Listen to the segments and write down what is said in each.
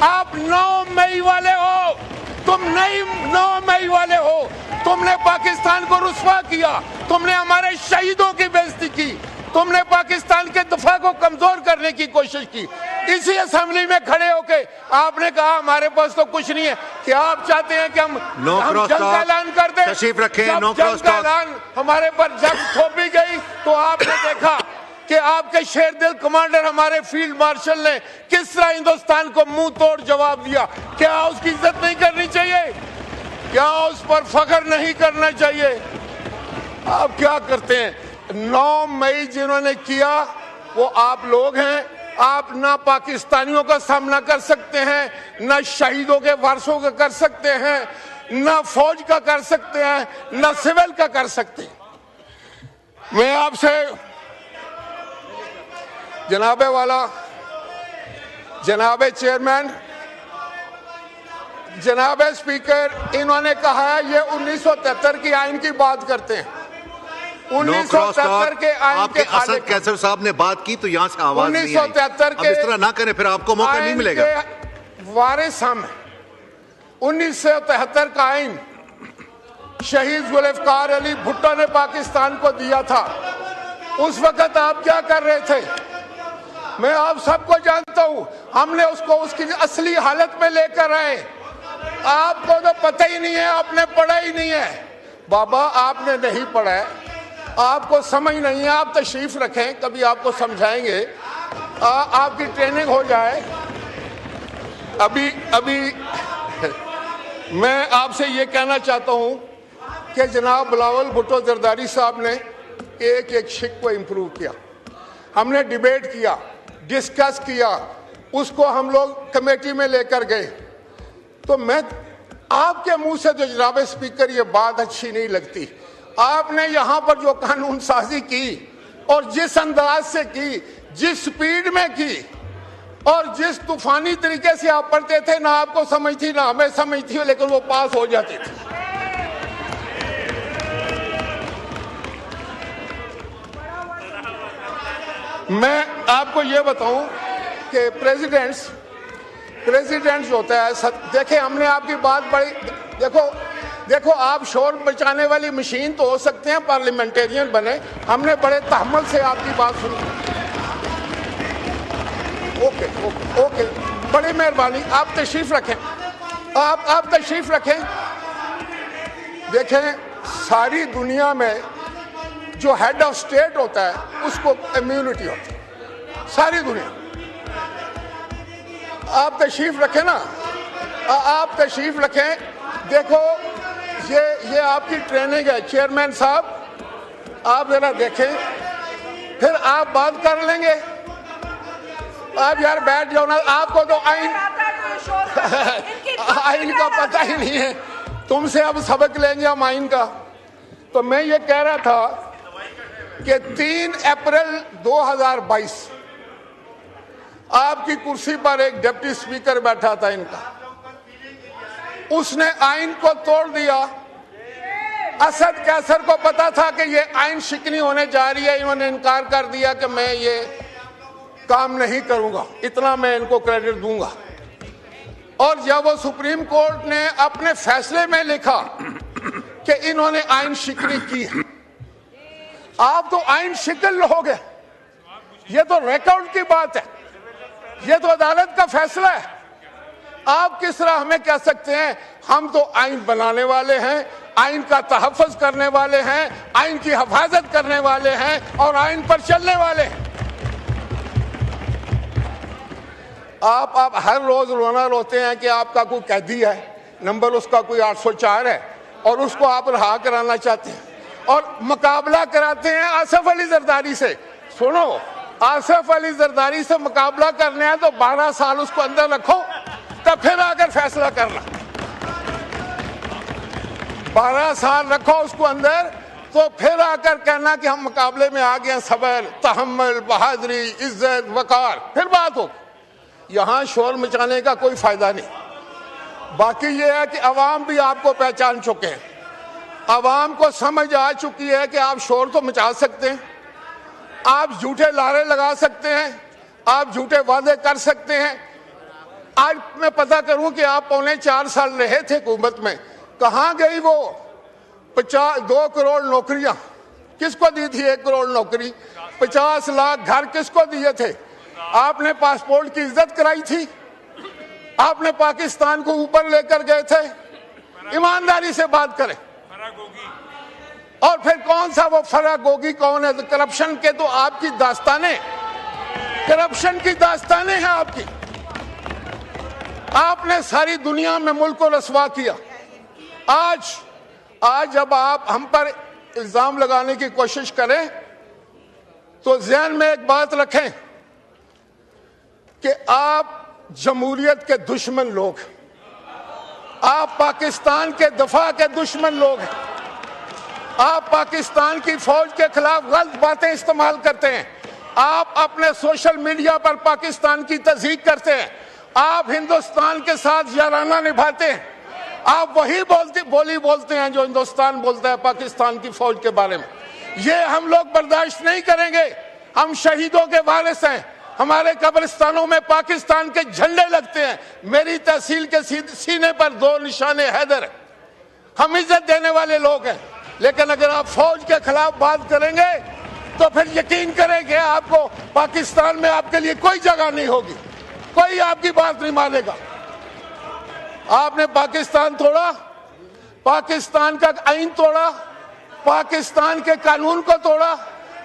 आप 9 मई वाले हो, तुम नहीं 9 मई वाले हो। तुमने पाकिस्तान को रुस्वा किया, तुमने हमारे शहीदों की बेइज्जती की, तुमने पाकिस्तान के दफा को कमजोर करने की कोशिश की। इसी असेंबली में खड़े होके आपने कहा हमारे पास तो कुछ नहीं है। क्या आप चाहते हैं कि हम जंग का ऐलान कर दें? तशरीफ रखें। जंग का ऐलान हमारे पर जब थोपी गई तो आपने देखा कि आपके शेर दिल कमांडर हमारे फील्ड मार्शल ने किस तरह हिंदुस्तान को मुंह तोड़ जवाब दिया। क्या उसकी इज्जत नहीं करनी चाहिए? क्या उस पर फख्र नहीं करना चाहिए? आप क्या करते हैं? 9 मई जिन्होंने किया वो आप लोग हैं। आप ना पाकिस्तानियों का सामना कर सकते हैं, ना शहीदों के वारसों का कर सकते हैं, ना फौज का कर सकते हैं, ना सिविल का कर सकते हैं। मैं आपसे जनाबे वाला, जनाबे चेयरमैन, जनाबे स्पीकर, इन्होंने कहा है ये 1973 की आइन की बात करते हैं। 1973 के आइन के असद कैसर साहब ने बात की तो यहाँ से आवाज नहीं आई। 1973 के इस तरह ना करें, फिर आपको मौका नहीं मिलेगा। वारिस हम 1973 का आइन शहीद जुल्फकार अली भुट्टो ने पाकिस्तान को दिया था। उस वक्त आप क्या कर रहे थे? मैं आप सबको जानता हूं। हमने उसको उसकी असली हालत में लेकर आए। आपको तो पता ही नहीं है, आपने पढ़ा ही नहीं है। बाबा आपने नहीं पढ़ा है, आपको समझ नहीं है। आप तशरीफ रखें, कभी आपको समझाएंगे, आपकी ट्रेनिंग हो जाए। अभी मैं आपसे ये कहना चाहता हूं कि जनाब बिलावल भुट्टो जरदारी साहब ने एक एक शिक को इम्प्रूव किया। हमने डिबेट किया, डिस्कस किया, उसको हम लोग कमेटी में लेकर गए। तो मैं आपके मुंह से जो जनाब स्पीकर ये बात अच्छी नहीं लगती। आपने यहाँ पर जो कानून साजी की और जिस अंदाज से की, जिस स्पीड में की और जिस तूफानी तरीके से आप पढ़ते थे, ना आपको समझ थी ना हमें समझ थी, लेकिन वो पास हो जाती थी। मैं आपको ये बताऊं कि प्रेसिडेंट जो होता है, देखे हमने आपकी बात बड़ी, देखो आप शोर मचाने वाली मशीन तो हो सकते हैं, पार्लियामेंटेरियन बने। हमने बड़े तहम्मुल से आपकी बात सुनी। ओके, बड़ी मेहरबानी। आप तशरीफ रखें, आप तशरीफ रखें। देखें, सारी दुनिया में जो हेड ऑफ स्टेट होता है उसको इम्यूनिटी होती है, सारी दुनिया। आप तशरीफ रखें ना, आप तशरीफ रखें। देखो ये आपकी ट्रेनिंग है चेयरमैन साहब, आप जरा देखें, फिर आप बात कर लेंगे। आप यार बैठ जाओ ना, आपको तो आइन का पता ही नहीं है। तुमसे अब सबक लेंगे हम आइन का। तो मैं ये कह रहा था कि 3 अप्रैल 2022 आपकी कुर्सी पर एक डिप्टी स्पीकर बैठा था इनका, उसने आइन को तोड़ दिया। असद कैसर को पता था कि ये आइन शिकनी होने जा रही है, इन्होंने इनकार कर दिया कि मैं ये काम नहीं करूंगा, इतना मैं इनको क्रेडिट दूंगा। और जब वो सुप्रीम कोर्ट ने अपने फैसले में लिखा कि इन्होंने आइन शिकनी की है, आप तो आइन शिकल हो गए। ये तो रिकॉर्ड की बात है, ये तो अदालत का फैसला है। आप किस तरह हमें कह सकते हैं? हम तो आइन बनाने वाले हैं, आइन का तहफ़्फ़ुज़ करने वाले हैं, आइन की हिफाजत करने वाले हैं और आइन पर चलने वाले हैं। आप हर रोज रोना रोते हैं कि आपका कोई कैदी है, नंबर उसका कोई 804 है और उसको आप रहा कराना चाहते हैं और मुकाबला कराते हैं आसिफ अली जरदारी से। सुनो, आसिफ अली जरदारी से मुकाबला करने हैं तो 12 साल उसको अंदर रखो, तब फिर आकर फैसला करना। 12 साल रखो उसको अंदर, तो फिर आकर कहना कि हम मुकाबले में आ गए। सबर, तहम्मुल, बहादुरी, इज्जत, वकार, फिर बात हो। यहाँ शोर मचाने का कोई फायदा नहीं। बाकी ये है कि अवाम भी आपको पहचान चुके हैं, अवाम को समझ आ चुकी है कि आप शोर तो मचा सकते हैं, आप झूठे नारे लगा सकते हैं, आप झूठे वादे कर सकते हैं, आज मैं पता करूं कि आप 3.25 साल रहे थे हुकूमत में, कहां गई वो 2 करोड़ नौकरियां? किसको दी थी 1 करोड़ नौकरी? 50 लाख घर किसको दिए थे? आपने पासपोर्ट की इज्जत कराई थी? आपने पाकिस्तान को ऊपर लेकर गए थे? ईमानदारी से बात करें। और फिर कौन सा वो फराग गोगी कौन है? तो करप्शन के तो आपकी दास्तानें, करप्शन की दास्तानें हैं आपकी। आपने सारी दुनिया में मुल्क को रसवा किया। आज जब आप हम पर इल्जाम लगाने की कोशिश करें तो ज़हन में एक बात रखें कि आप जमहूरियत के दुश्मन लोग, आप पाकिस्तान के दफा के दुश्मन लोग हैं। आप पाकिस्तान की फौज के खिलाफ गलत बातें इस्तेमाल करते हैं। आप अपने सोशल मीडिया पर पाकिस्तान की तज़हीक करते हैं। आप हिंदुस्तान के साथ याराना निभाते हैं। आप वही बोली बोलते हैं जो हिंदुस्तान बोलता है पाकिस्तान की फौज के बारे में। ये हम लोग बर्दाश्त नहीं करेंगे। हम शहीदों के वारिस हैं। हमारे कब्रिस्तानों में पाकिस्तान के झंडे लगते हैं। मेरी तहसील के सीने पर 2 निशाने हैदर है। हम इज्जत देने वाले लोग हैं। लेकिन अगर आप फौज के खिलाफ बात करेंगे तो फिर यकीन करें कि आपको पाकिस्तान में आपके लिए कोई जगह नहीं होगी, कोई आपकी बात नहीं मानेगा। आपने पाकिस्तान तोड़ा, पाकिस्तान का आईन तोड़ा, पाकिस्तान के कानून को तोड़ा,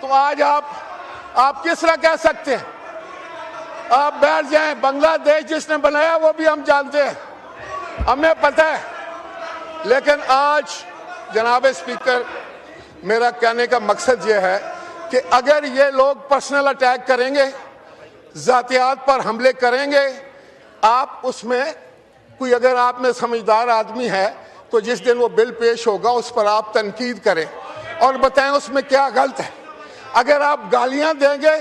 तो आज आप किस तरह कह सकते हैं? आप बैठ जाएं। बांग्लादेश जिसने बनाया वो भी हम जानते हैं, हमें पता है। लेकिन आज जनाब स्पीकर, मेरा कहने का मकसद ये है कि अगर ये लोग पर्सनल अटैक करेंगे, जातियात पर हमले करेंगे, आप उसमें कोई अगर आप में समझदार आदमी है तो जिस दिन वो बिल पेश होगा उस पर आप तनकीद करें और बताएं उसमें क्या गलत है। अगर आप गालियां देंगे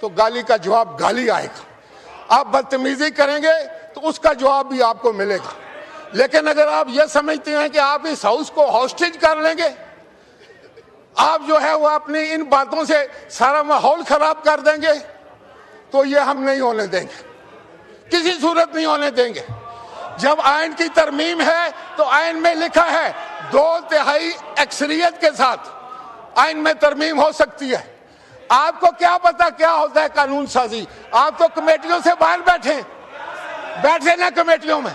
तो गाली का जवाब गाली आएगा। आप बदतमीजी करेंगे तो उसका जवाब भी आपको मिलेगा। लेकिन अगर आप ये समझते हैं कि आप इस हाउस को हॉस्टेज कर लेंगे, आप जो है वो अपनी इन बातों से सारा माहौल खराब कर देंगे, तो ये हम नहीं होने देंगे, किसी सूरत नहीं होने देंगे। जब आयन की तरमीम है तो आयन में लिखा है 2/3 अक्सरियत के साथ आयन में तरमीम हो सकती है। आपको क्या पता क्या होता है कानून साजी? आप तो कमेटियों से बाहर बैठे ना, कमेटियों में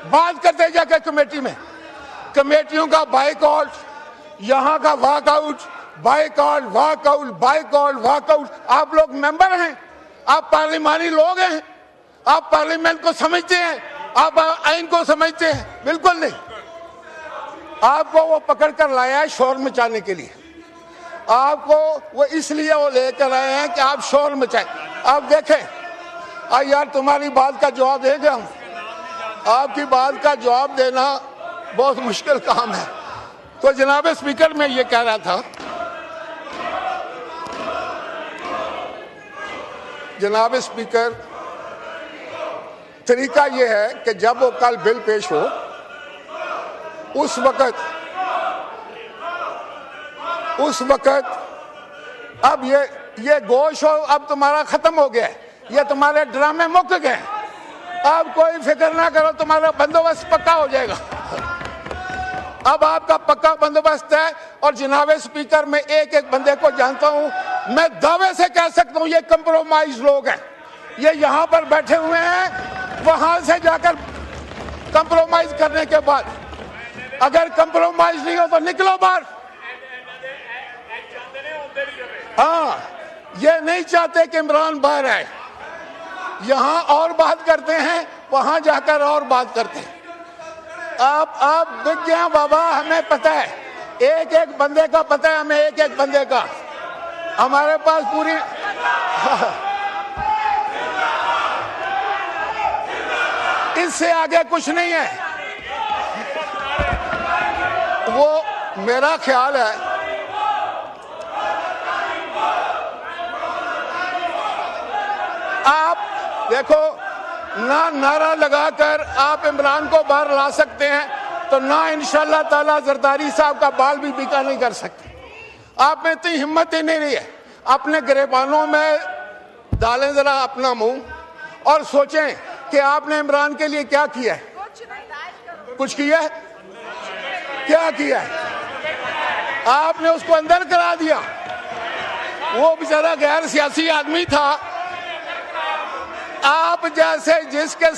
बात करते जाकर कमेटी में। कमेटियों का बाइकआउट, यहाँ का walkout, boycott walkout, boycott walkout. आप लोग मेंबर हैं, आप पार्लिमानी लोग हैं, आप पार्लियामेंट को समझते हैं, आप आइन को समझते हैं? बिल्कुल नहीं। आपको वो पकड़ कर लाया है शोर मचाने के लिए। आपको वो इसलिए वो लेकर आए हैं कि आप शोर मचाएं। आप देखें, यार तुम्हारी बात का जवाब देंगे हम। आपकी बात का जवाब देना बहुत मुश्किल काम है। तो जनाब स्पीकर, मैं ये कह रहा था, जनाब स्पीकर, तरीका ये है कि जब वो कल बिल पेश हो उस वक्त अब ये गोश हो, अब तुम्हारा खत्म हो गया है, ये तुम्हारे ड्रामे मुक गए। अब कोई फिक्र ना करो, तुम्हारा बंदोबस्त पक्का हो जाएगा। अब आपका पक्का बंदोबस्त है। और जनाब स्पीकर, मैं एक एक बंदे को जानता हूं, मैं दावे से कह सकता हूं ये कंप्रोमाइज लोग हैं। ये यहां पर बैठे हुए हैं, वहां से जाकर कंप्रोमाइज करने के बाद अगर कंप्रोमाइज नहीं हो तो निकलो बाहर। हाँ, ये नहीं चाहते कि इमरान बाहर आए। यहाँ और बात करते हैं, वहां जाकर और बात करते हैं। आप बिक गए बाबा, हमें पता है, एक एक बंदे का पता है हमें, एक एक बंदे का। हमारे पास पूरी इससे आगे कुछ नहीं है। वो मेरा ख्याल है, आप देखो ना नारा लगाकर आप इमरान को बाहर ला सकते हैं, तो ना इंशाल्लाह ताला जरदारी साहब का बाल भी बिका नहीं कर सकते। आप में इतनी हिम्मत ही नहीं रही है। अपने गिरेबानों में डालें जरा अपना मुंह और सोचें कि आपने इमरान के लिए क्या किया है? कुछ किया है? क्या किया है? आपने उसको अंदर करा दिया। वो बेचारा गैर सियासी आदमी था। आप जैसे जिसके